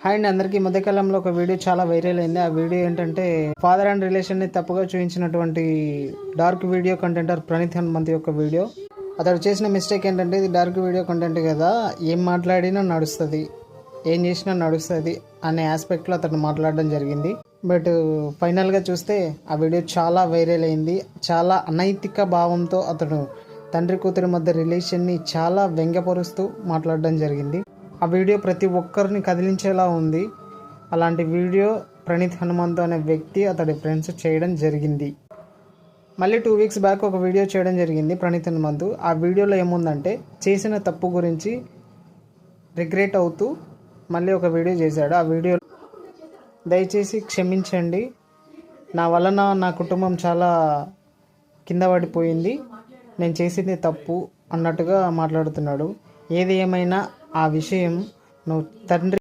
Hi అండి, అందరికీ ఈ మధ్యకాలంలో ఒక వీడియో చాలా వైరల్ అయింది. ఆ వీడియో ఏంటంటే ఫాదర్ అండ్ రిలేషన్ని తప్పుగా చూపించినటువంటి dark video contender Praneeth Hanumanth యొక్క వీడియో. అతడు చేసిన మిస్టేక్ ఏంటంటే, ఇది డార్క్ వీడియో కంటెంట్ కదా, ఏం మాట్లాడినా నడుస్తుంది, ఏం చేసినా నడుస్తుంది అనే ఆస్పెక్ట్లో అతను మాట్లాడడం జరిగింది. బట్ ఫైనల్గా చూస్తే ఆ వీడియో చాలా వైరల్ అయింది. చాలా అనైతిక భావంతో అతడు తండ్రి కూతురి మధ్య రిలేషన్ని చాలా వ్యంగ్యపరుస్తూ మాట్లాడడం జరిగింది. ఆ వీడియో ప్రతి ఒక్కరిని కదిలించేలా ఉంది. అలాంటి వీడియో ప్రణీత్ హనుమంత్ అనే వ్యక్తి అతడి ఫ్రెండ్స్ చేయడం జరిగింది. మళ్ళీ 2 వీక్స్ బ్యాక్ ఒక వీడియో చేయడం జరిగింది ప్రణీత్ హనుమంత్. ఆ వీడియోలో ఏముందంటే, చేసిన తప్పు గురించి రిగ్రెట్ అవుతూ మళ్ళీ ఒక వీడియో చేశాడు. ఆ వీడియో, దయచేసి క్షమించండి, నా వలన నా కుటుంబం చాలా కింద పడిపోయింది, నేను చేసింది తప్పు అన్నట్టుగా మాట్లాడుతున్నాడు. ఏది ఏమైనా ఆ విషయం నువ్వు తండ్రి